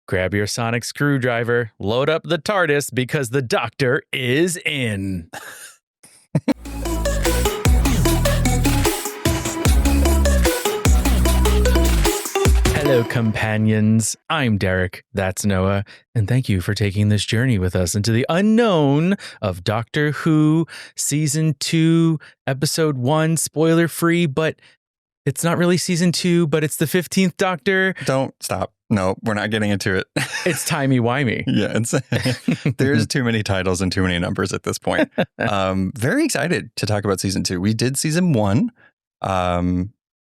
Grab your sonic screwdriver, load up the Tardis because the Doctor is in. Hello, companions. I'm Derek. That's Noah. And thank you for taking this journey with us into the unknown of Doctor Who Season 2, Episode 1, spoiler-free, but it's not really Season 2, but it's the 15th Doctor. Don't stop. No, we're not getting into it. It's timey-wimey. Yeah, there's too many titles and too many numbers at this point. Very excited to talk about Season 2. We did Season 1,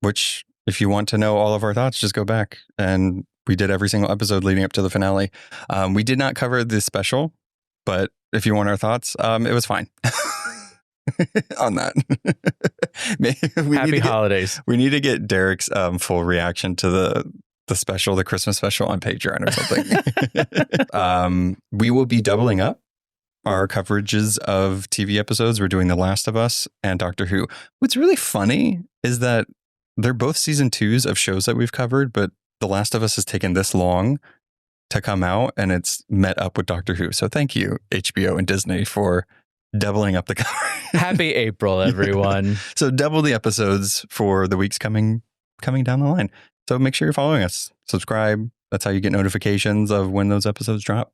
which... if you want to know all of our thoughts, just go back. And we did every single episode leading up to the finale. We did not cover the special, but if you want our thoughts, it was fine on that. Happy holidays. We need to get Derek's full reaction to the special, the Christmas special on Patreon or something. We will be doubling up our coverages of TV episodes. We're doing The Last of Us and Doctor Who. What's really funny is that they're both season 2s of shows that we've covered, but The Last of Us has taken this long to come out and it's met up with Doctor Who. So thank you, HBO and Disney, for doubling up the coverage. Happy April, everyone. So double the episodes for the weeks coming down the line. So make sure you're following us. Subscribe. That's how you get notifications of when those episodes drop.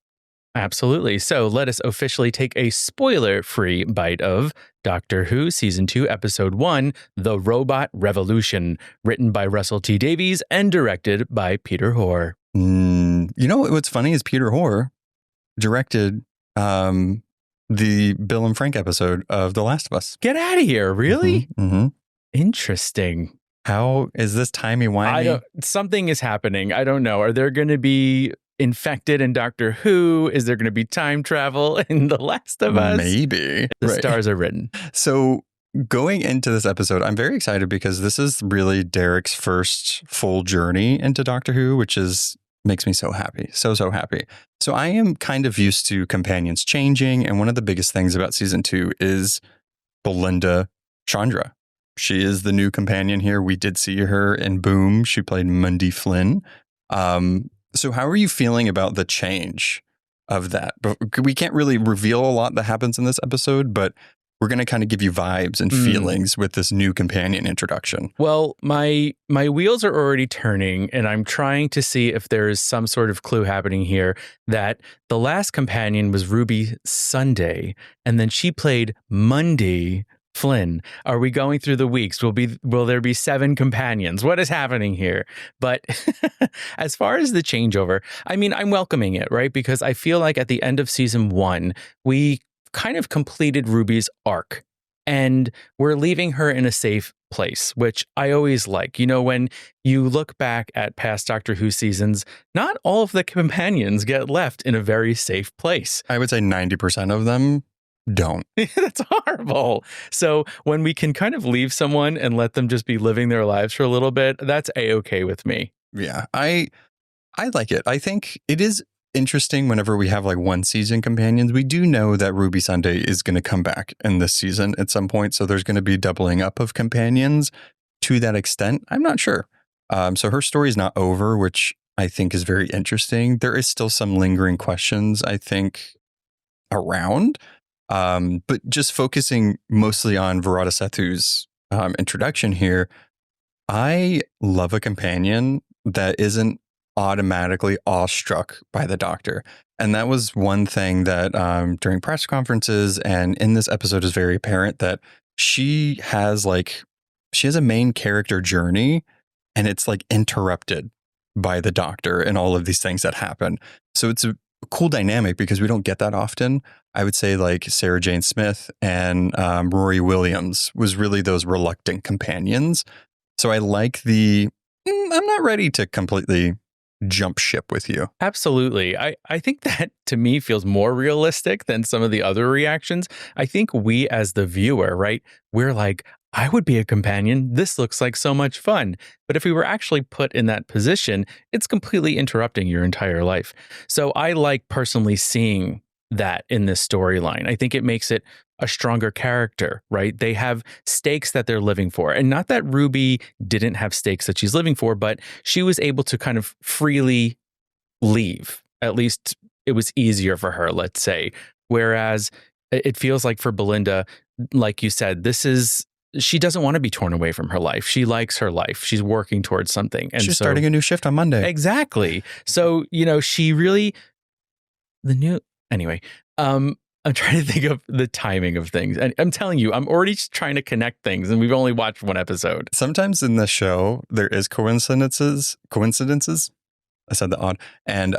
Absolutely. So let us officially take a spoiler-free bite of Doctor Who Season 2, Episode 1, The Robot Revolution, written by Russell T. Davies and directed by Peter Hoare. You know what's funny is Peter Hoare directed the Bill and Frank episode of The Last of Us. Get out of here. Really? Mm-hmm. Interesting. How is this timey-wimey? Something is happening. I don't know. Are there going to be infected in Doctor Who? Is there going to be time travel in The Last of Us? Maybe. The stars are written. So going into this episode, I'm very excited because this is really Derek's first full journey into Doctor Who, which makes me so happy. So happy. So I am kind of used to companions changing. And one of the biggest things about Season 2 is Belinda Chandra. She is the new companion here. We did see her in Boom. She played Mundy Flynn. So how are you feeling about the change of that? We can't really reveal a lot that happens in this episode, but we're going to kind of give you vibes and feelings with this new companion introduction. Well, my wheels are already turning, and I'm trying to see if there is some sort of clue happening here that the last companion was Ruby Sunday, and then she played Mundy Flynn. Are we going through the weeks? Will there be 7 companions? What is happening here? But as far as the changeover, I mean, I'm welcoming it, right? Because I feel like at the end of Season 1, we kind of completed Ruby's arc and we're leaving her in a safe place, which I always like. You know, when you look back at past Doctor Who seasons, not all of the companions get left in a very safe place. I would say 90% of them don't. That's horrible. So when we can kind of leave someone and let them just be living their lives for a little bit, that's A-okay with me. Yeah, I like it. I think it is interesting whenever we have like one season companions. We do know that Ruby Sunday is going to come back in this season at some point. So there's going to be doubling up of companions to that extent. I'm not sure. So her story is not over, which I think is very interesting. There is still some lingering questions, I think, around. But just focusing mostly on Varada Sethu's introduction here, I love a companion that isn't automatically awestruck by the Doctor. And that was one thing that during press conferences and in this episode is very apparent that she has a main character journey and it's like interrupted by the Doctor and all of these things that happen. So it's a cool dynamic because we don't get that often. I would say like Sarah Jane Smith and Rory Williams was really those reluctant companions. So I like I'm not ready to completely jump ship with you. Absolutely. I think that to me feels more realistic than some of the other reactions. I think we as the viewer, right, we're like, I would be a companion. This looks like so much fun. But if we were actually put in that position, it's completely interrupting your entire life. So I like personally seeing that in this storyline. I think it makes it a stronger character, right? They have stakes that they're living for. And not that Ruby didn't have stakes that she's living for, but she was able to kind of freely leave. At least it was easier for her, let's say. Whereas it feels like for Belinda, like you said, she doesn't want to be torn away from her life. She likes her life. She's working towards something. And she's starting a new shift on Monday. Exactly. So, she really, anyway, I'm trying to think of the timing of things. And I'm telling you, I'm already trying to connect things and we've only watched one episode. Sometimes in the show, there is coincidences. I said that odd. And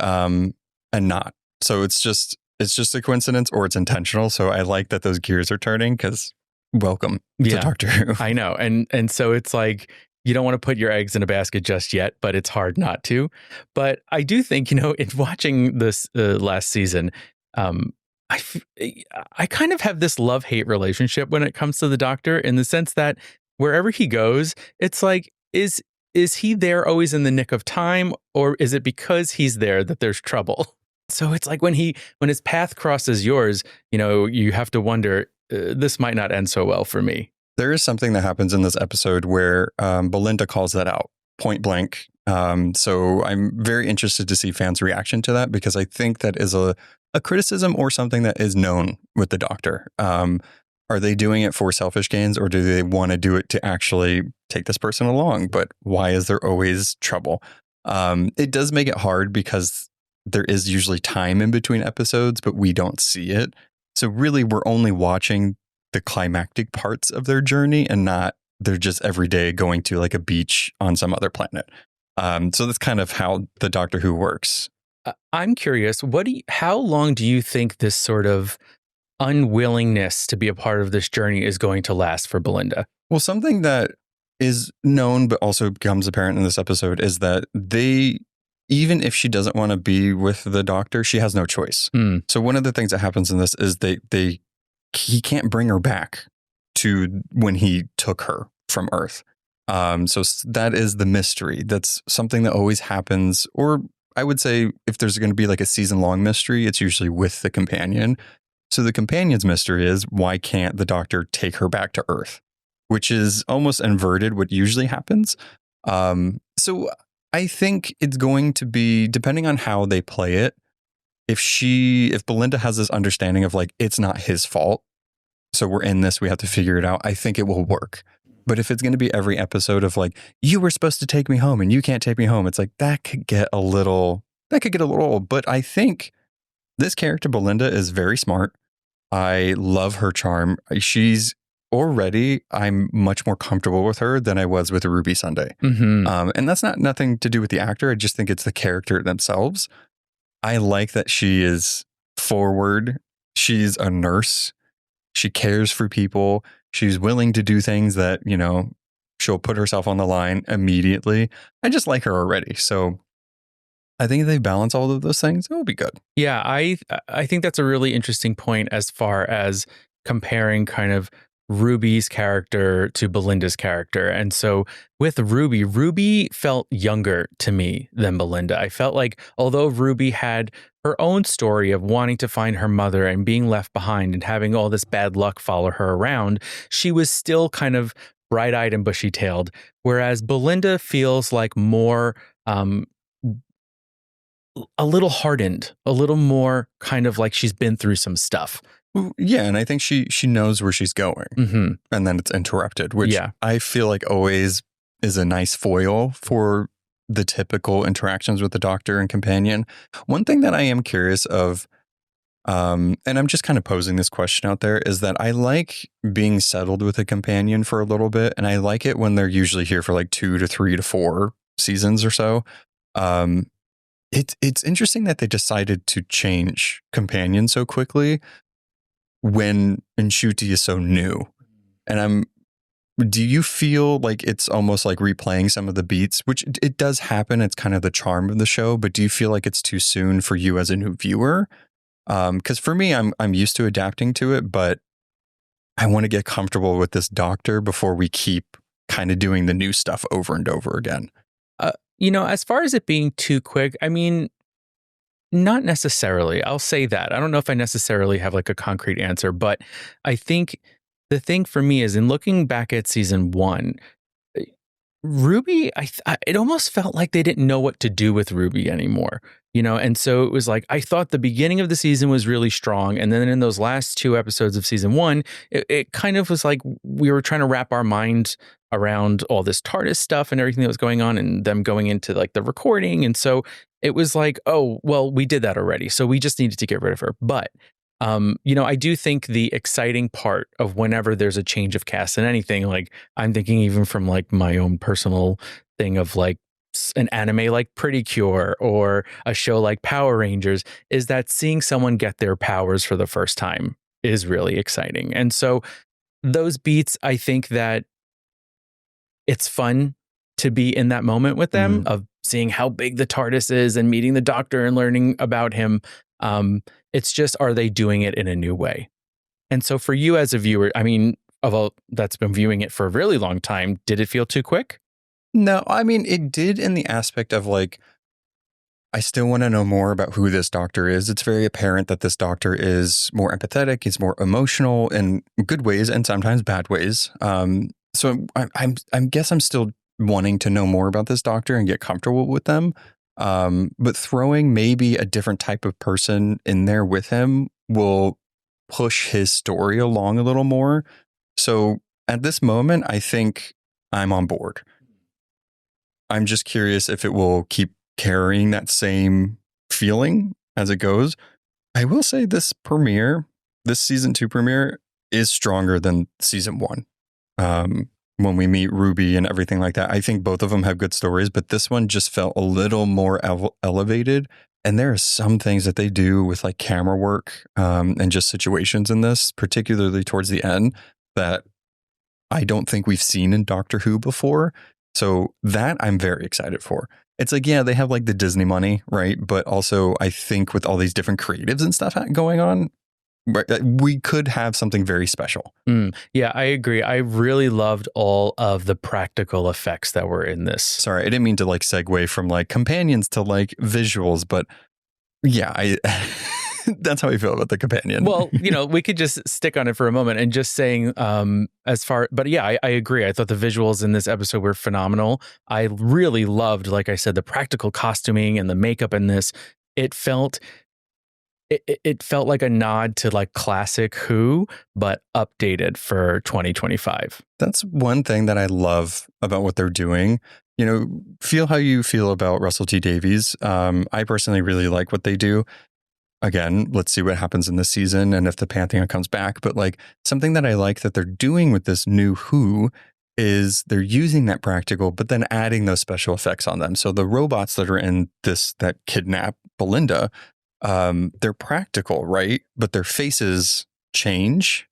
not. So it's just a coincidence or it's intentional. So I like that those gears are turning because welcome to Doctor Who. I know. And so it's like, you don't want to put your eggs in a basket just yet, but it's hard not to. But I do think, in watching this last season, I kind of have this love-hate relationship when it comes to the Doctor, in the sense that wherever he goes, it's like, is he there always in the nick of time, or is it because he's there that there's trouble? So it's like when his path crosses yours, you have to wonder, this might not end so well for me. There is something that happens in this episode where Belinda calls that out point blank. So I'm very interested to see fans' reaction to that, because I think that is a criticism or something that is known with the Doctor. Are they doing it for selfish gains, or do they want to do it to actually take this person along? But why is there always trouble? It does make it hard because there is usually time in between episodes, but we don't see it. So really, we're only watching the climactic parts of their journey, and not they're just every day going to like a beach on some other planet. So that's kind of how the Doctor Who works. I'm curious, how long do you think this sort of unwillingness to be a part of this journey is going to last for Belinda? Well, something that is known but also becomes apparent in this episode is that even if she doesn't want to be with the Doctor, she has no choice. So one of the things that happens in this is he can't bring her back to when he took her from Earth. So that is the mystery. That's something that always happens. Or I would say if there's going to be like a season-long mystery, it's usually with the companion. So the companion's mystery is, why can't the Doctor take her back to Earth? Which is almost inverted what usually happens. So I think it's going to be, depending on how they play it, if Belinda has this understanding of like, it's not his fault, so we're in this, we have to figure it out, I think it will work. But if it's going to be every episode of like, you were supposed to take me home and you can't take me home, it's like, that could get a little old. But I think this character, Belinda, is very smart. I love her charm. I'm much more comfortable with her than I was with Ruby Sunday. Mm-hmm. And that's nothing to do with the actor. I just think it's the character themselves. I like that she is forward. She's a nurse. She cares for people. She's willing to do things that, she'll put herself on the line immediately. I just like her already. So I think if they balance all of those things, it will be good. Yeah, I think that's a really interesting point as far as comparing kind of Ruby's character to Belinda's character. And so with Ruby felt younger to me than Belinda. I felt like although Ruby had her own story of wanting to find her mother and being left behind and having all this bad luck follow her around, she was still kind of bright-eyed and bushy-tailed. Whereas Belinda feels like more a little hardened, a little more kind of like she's been through some stuff. Yeah, and I think she knows where she's going, and then it's interrupted, which I feel like always is a nice foil for the typical interactions with the Doctor and companion. One thing that I am curious of, and I'm just kind of posing this question out there, is that I like being settled with a companion for a little bit, and I like it when they're usually here for like 2 to 3 to 4 seasons or so. It's interesting that they decided to change companion so quickly when Ncuti is so new. And do you feel like it's almost like replaying some of the beats, which it does happen. It's kind of the charm of the show, but do you feel like it's too soon for you as a new viewer? Because for me, I'm used to adapting to it, but I want to get comfortable with this Doctor before we keep kind of doing the new stuff over and over again. As far as it being too quick, I mean, not necessarily. I'll say that. I don't know if I necessarily have like a concrete answer, but I think the thing for me is in looking back at season 1, Ruby, it almost felt like they didn't know what to do with Ruby anymore. And so it was like, I thought the beginning of the season was really strong. And then in those last 2 episodes of season 1, it kind of was like we were trying to wrap our mind around all this TARDIS stuff and everything that was going on and them going into like the recording. And so it was like, oh, well, we did that already. So we just needed to get rid of her. But, I do think the exciting part of whenever there's a change of cast in anything, like I'm thinking even from like my own personal thing of like, an anime like Pretty Cure or a show like Power Rangers, is that seeing someone get their powers for the first time is really exciting. And so those beats, I think that it's fun to be in that moment with them of seeing how big the TARDIS is and meeting the Doctor and learning about him. It's just, are they doing it in a new way? And so for you as a viewer, I mean, that's been viewing it for a really long time, did it feel too quick? No, I mean, it did in the aspect of like, I still want to know more about who this Doctor is. It's very apparent that this Doctor is more empathetic. He's more emotional in good ways and sometimes bad ways. So I guess I'm still wanting to know more about this Doctor and get comfortable with them. But throwing maybe a different type of person in there with him will push his story along a little more. So at this moment, I think I'm on board. I'm just curious if it will keep carrying that same feeling as it goes. I will say this season 2 premiere is stronger than season 1. When we meet Ruby and everything like that, I think both of them have good stories, but this one just felt a little more elevated. And there are some things that they do with like camera work and just situations in this, particularly towards the end, that I don't think we've seen in Doctor Who before. So that I'm very excited for. It's like, yeah, they have like the Disney money, right? But also I think with all these different creatives and stuff going on, we could have something very special. Yeah, I agree. I really loved all of the practical effects that were in this. Sorry, I didn't mean to like segue from like companions to like visuals, but yeah, that's how I feel about the companion. Well, we could just stick on it for a moment and just saying but yeah, I agree. I thought the visuals in this episode were phenomenal. I really loved, like I said, the practical costuming and the makeup in this. It felt like a nod to like classic Who, but updated for 2025. That's one thing that I love about what they're doing. Feel how you feel about Russell T Davies. I personally really like what they do. Again, let's see what happens in this season and if the Pantheon comes back. But like something that I like that they're doing with this new Who is they're using that practical, but then adding those special effects on them. So the robots that are in this, that kidnap Belinda, they're practical, right? But their faces change,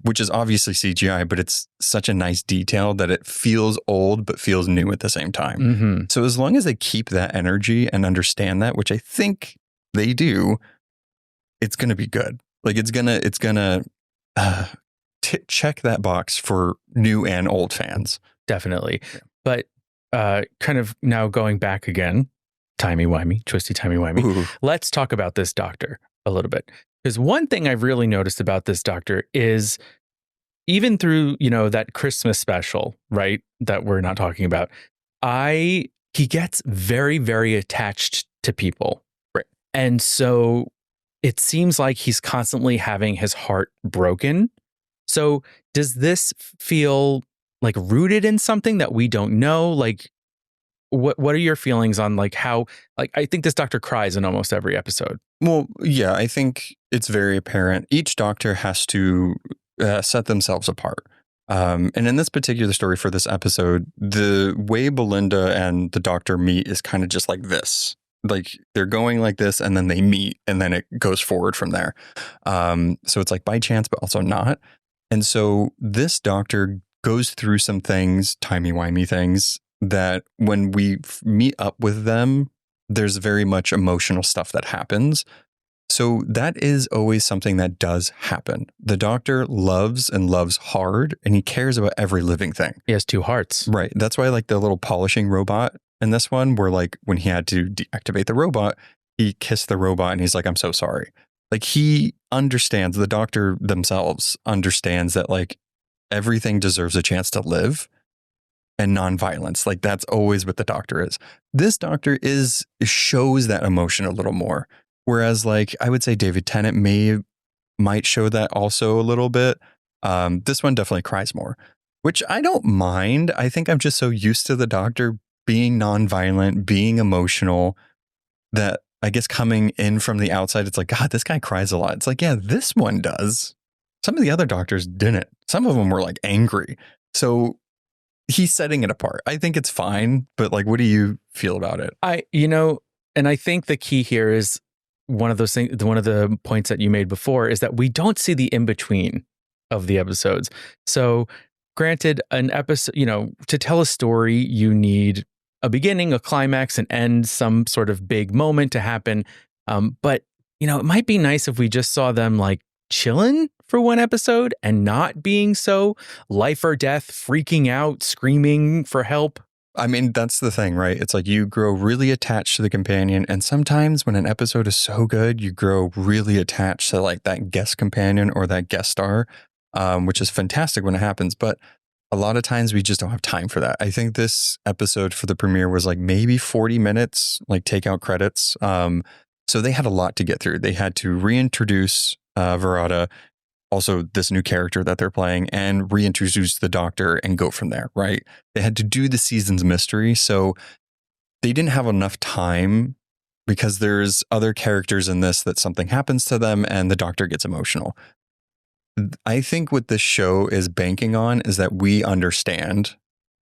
which is obviously CGI, but it's such a nice detail that it feels old, but feels new at the same time. Mm-hmm. So as long as they keep that energy and understand that, which I think they do, it's going to be good. Like it's gonna check that box for new and old fans. Definitely. Yeah. But kind of now going back again, timey-wimey, twisty-timey-wimey. Ooh. Let's talk about this Doctor a little bit. Because one thing I've really noticed about this Doctor is even through, that Christmas special, right, that we're not talking about, he gets very, very attached to people. And so it seems like he's constantly having his heart broken. So does this feel like rooted in something that we don't know? Like, what are your feelings on like how, like, I think this Doctor cries in almost every episode. Well, yeah, I think it's very apparent. Each Doctor has to set themselves apart. And in this particular story for this episode, the way Belinda and the Doctor meet is kind of just like this. Like they're going like this and then they meet and then it goes forward from there. So it's like by chance, but also not. And so this Doctor goes through some things, timey-wimey things, that when we meet up with them, there's very much emotional stuff that happens. So that is always something that does happen. The Doctor loves and loves hard, and he cares about every living thing. He has 2 hearts. Right. That's why I like the little polishing robot in this one, where like when he had to deactivate the robot, he kissed the robot and he's like, I'm so sorry. Like he understands, the Doctor themselves understands that like everything deserves a chance to live. and nonviolence. Like that's always what the Doctor is. This Doctor shows that emotion a little more. Whereas like I would say David Tennant might show that also a little bit. This one definitely cries more, which I don't mind. I think I'm just so used to the Doctor being nonviolent, being emotional, that I guess coming in from the outside, it's like, God, this guy cries a lot. It's like, yeah, this one does. Some of the other Doctors didn't. Some of them were like angry. So he's setting it apart. I think it's fine, but like, what do you feel about it? And I think the key here is one of those things, one of the points that you made before is that we don't see the in-between of the episodes. So granted, an episode, to tell a story, you need a beginning, a climax, an end, some sort of big moment to happen. But, it might be nice if we just saw them like chilling for one episode and not being so life or death, freaking out, screaming for help. I mean, that's the thing, right? It's like you grow really attached to the companion. And sometimes when an episode is so good, you grow really attached to like that guest companion or that guest star, which is fantastic when it happens. But a lot of times we just don't have time for that. I think this episode for the premiere was like maybe 40 minutes, like take out credits. So they had a lot to get through. They had to reintroduce Varada, also this new character that they're playing, and reintroduce the Doctor and go from there, right? They had to do the season's mystery. So they didn't have enough time because there's other characters in this that something happens to them and the Doctor gets emotional. I think what this show is banking on is that we understand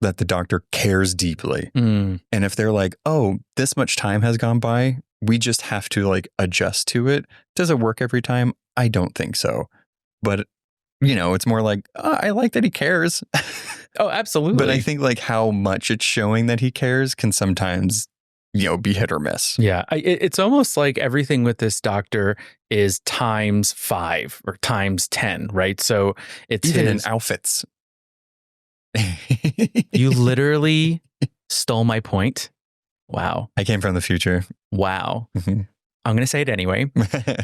that the Doctor cares deeply. And if they're like, oh, this much time has gone by, we just have to like adjust to it. Does it work every time? I don't think so. But, it's more like, I like that he cares. Oh, absolutely. But I think like how much it's showing that he cares can sometimes, be hit or miss. Yeah. It's almost like everything with this Doctor is times 5 or times 10, right? So it's even in outfits. You literally stole my point. Wow. I came from the future. Wow. Mm-hmm. I'm going to say it anyway.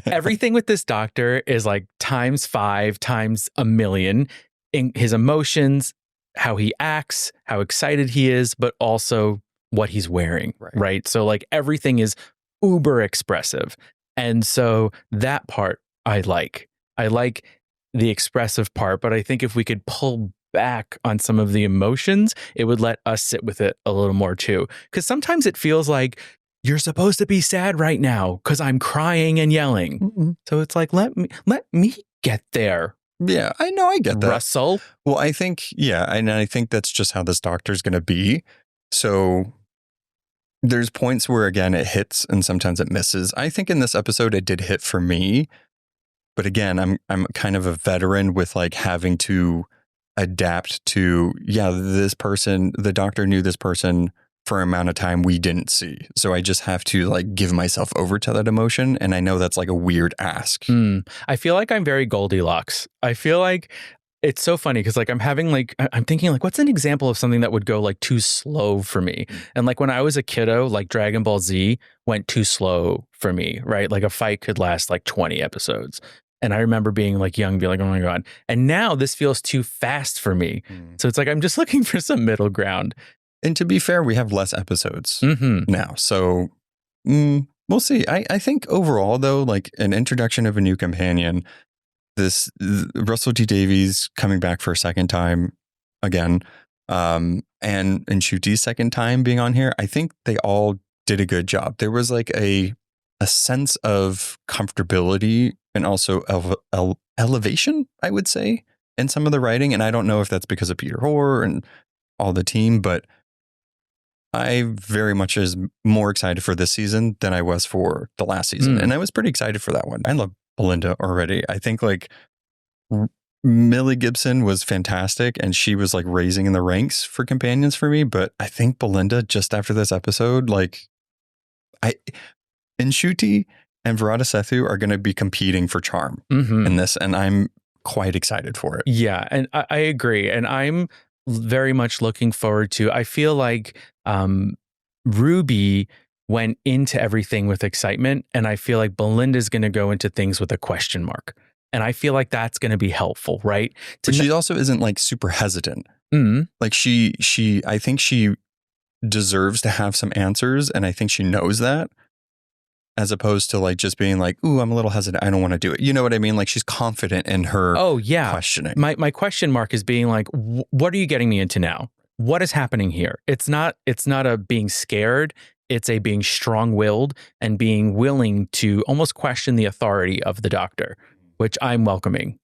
Everything with this Doctor is like times 5 times a million in his emotions, how he acts, how excited he is, but also what he's wearing, right? So like everything is uber expressive. And so that part I like the expressive part, but I think if we could pull back on some of the emotions, it would let us sit with it a little more too. Because sometimes it feels like you're supposed to be sad right now because I'm crying and yelling. Mm-mm. So it's like, let me get there. Yeah, I know. I get that. Russell. Well, I think, and I think that's just how this Doctor's going to be. So there's points where, again, it hits and sometimes it misses. I think in this episode, it did hit for me. But again, I'm kind of a veteran with like having to adapt to, this person, the Doctor knew this person for an amount of time we didn't see. So I just have to like give myself over to that emotion. And I know that's like a weird ask. I feel like I'm very Goldilocks. I feel like it's so funny because like I'm thinking like, what's an example of something that would go like too slow for me? And like when I was a kiddo, like Dragon Ball Z went too slow for me, right? Like a fight could last like 20 episodes. And I remember being like young, being like, oh my God. And now this feels too fast for me. So it's like, I'm just looking for some middle ground. And to be fair, we have less episodes now. So we'll see. I think overall, though, like an introduction of a new companion, Russell T Davies coming back for a second time again, and Ncuti's second time being on here, I think they all did a good job. There was like a sense of comfortability and also elevation, I would say, in some of the writing. And I don't know if that's because of Peter Hoare and all the team, but I very much is more excited for this season than I was for the last season. And I was pretty excited for that one. I love Belinda already. I think like Millie Gibson was fantastic and she was like raising in the ranks for companions for me. But I think Belinda, just after this episode, like Ncuti and Varada Sethu are going to be competing for charm in this. And I'm quite excited for it. Yeah. And I agree. And I'm very much looking forward to, I feel like Ruby went into everything with excitement, and I feel like Belinda's going to go into things with a question mark. And I feel like that's going to be helpful, right? But she also isn't like super hesitant. Like I think she deserves to have some answers, and I think she knows that, as opposed to like just being like, ooh, I'm a little hesitant, I don't want to do it. You know what I mean? Like she's confident in her questioning. My question mark is being like, what are you getting me into now? What is happening here? It's not a being scared. It's a being strong-willed and being willing to almost question the authority of the doctor, which I'm welcoming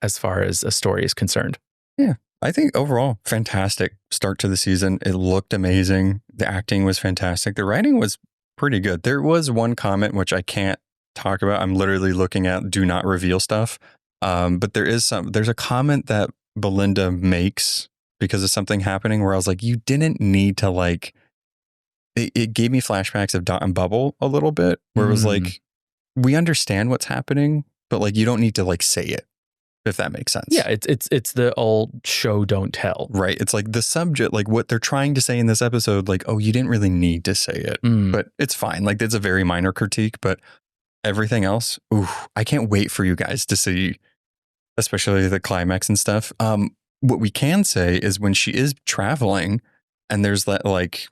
as far as a story is concerned. Yeah. I think overall, fantastic start to the season. It looked amazing. The acting was fantastic. The writing was pretty good. There was one comment which I can't talk about. I'm literally looking at do not reveal stuff. But there's a comment that Belinda makes because of something happening where I was like, you didn't need to like, it gave me flashbacks of Dot and Bubble a little bit where it was like, we understand what's happening, but like, you don't need to like say it, if that makes sense. Yeah. It's the old show, don't tell. Right. It's like the subject, like what they're trying to say in this episode, like, oh, you didn't really need to say it, but it's fine. Like it's a very minor critique, but everything else, ooh, I can't wait for you guys to see, especially the climax and stuff. What we can say is when she is traveling and there's that like,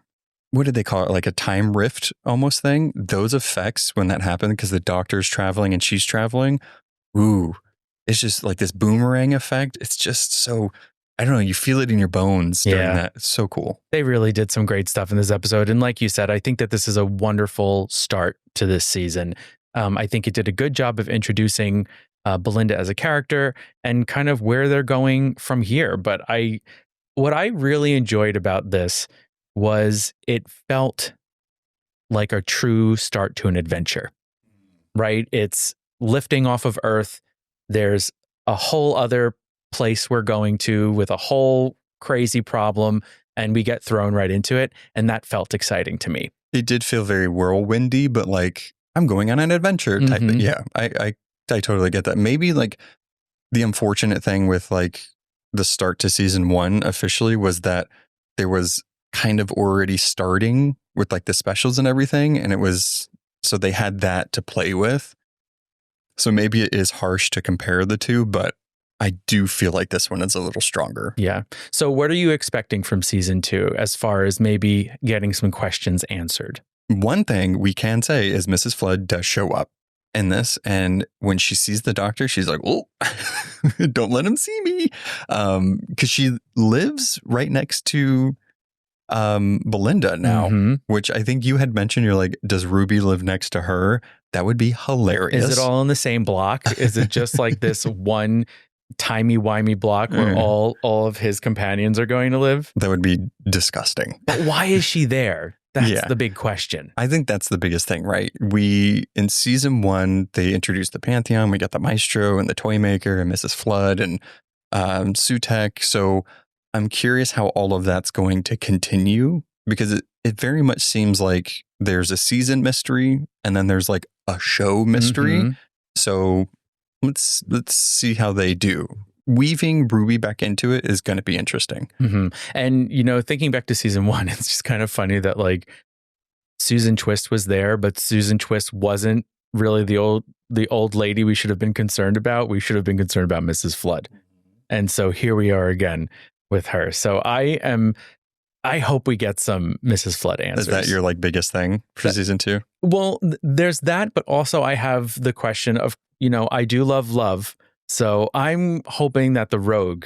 what did they call it? Like a time rift almost thing. Those effects when that happened, because the doctor's traveling and she's traveling. Ooh, it's just like this boomerang effect. It's just so, I don't know. You feel it in your bones during that. It's so cool. They really did some great stuff in this episode. And like you said, I think that this is a wonderful start to this season. I think it did a good job of introducing Belinda as a character and kind of where they're going from here. But what I really enjoyed about this was it felt like a true start to an adventure, right? It's lifting off of Earth. There's a whole other place we're going to with a whole crazy problem, and we get thrown right into it. And that felt exciting to me. It did feel very whirlwindy, but like I'm going on an adventure type thing. Yeah, I totally get that. Maybe like the unfortunate thing with like the start to season 1 officially was that there was kind of already starting with like the specials and everything. And it was, so they had that to play with. So maybe it is harsh to compare the two, but I do feel like this one is a little stronger. Yeah. So what are you expecting from season 2 as far as maybe getting some questions answered? One thing we can say is Mrs. Flood does show up in this. And when she sees the doctor, she's like, oh, don't let him see me. Because she lives right next to Belinda now, which I think you had mentioned. You're like, does Ruby live next to her? That would be hilarious. Is it all in the same block? Is it just like this one timey-wimey block where all of his companions are going to live? That would be disgusting. But why is she there? That's the big question. I think that's the biggest thing, right? In season 1, they introduced the Pantheon. We got the Maestro and the Toy Maker and Mrs. Flood and Sutek. So I'm curious how all of that's going to continue, because it very much seems like there's a season mystery and then there's like a show mystery. So let's see how they do. Weaving Ruby back into it is going to be interesting. And, you know, thinking back to season 1, it's just kind of funny that like Susan Twist was there, but Susan Twist wasn't really the old lady we should have been concerned about. We should have been concerned about Mrs. Flood. And so here we are again with her. So I hope we get some Mrs. Flood answers. Is that your like biggest thing for season 2? Well, there's that, but also I have the question of, you know, I do love. So I'm hoping that the Rogue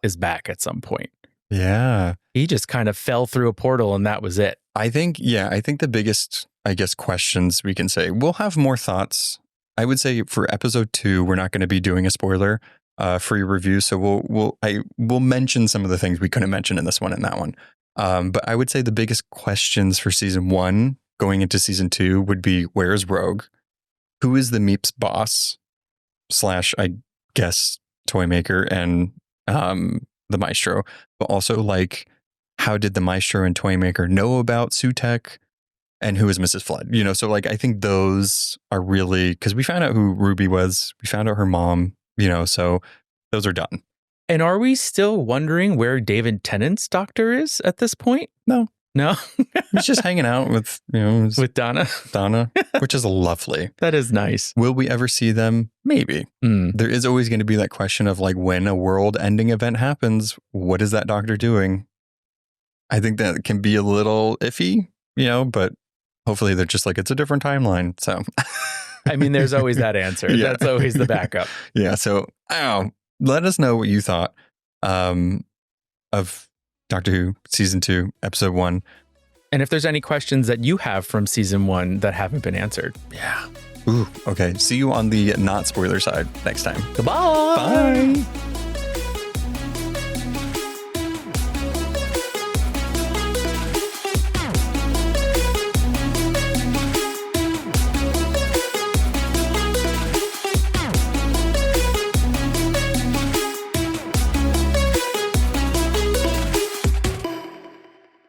is back at some point. Yeah. He just kind of fell through a portal and that was it. I think the biggest, I guess, questions we can say, we'll have more thoughts. I would say for episode 2, we're not going to be doing a spoiler free review. So we'll mention some of the things we couldn't mention in this one and that one. But I would say the biggest questions for season 1 going into season 2 would be, where's Rogue? Who is the Meeps boss / I guess Toy Maker and the Maestro? But also like, how did the Maestro and Toy Maker know about Sutek? And who is Mrs. Flood? You know, so like I think those are really, because we found out who Ruby was, we found out her mom, you know, so those are done. And are we still wondering where David Tennant's doctor is at this point? No. He's just hanging out with, you know, with Donna, which is lovely. That is nice. Will we ever see them? Maybe. There is always going to be that question of like, when a world-ending event happens, what is that doctor doing? I think that can be a little iffy, but hopefully they're just like, it's a different timeline. So, I mean, there's always that answer. Yeah. That's always the backup. Yeah. So, let us know what you thought of Doctor Who Season 2, Episode 1. And if there's any questions that you have from Season 1 that haven't been answered. Yeah. Ooh, okay. See you on the not spoiler side next time. Goodbye. Bye.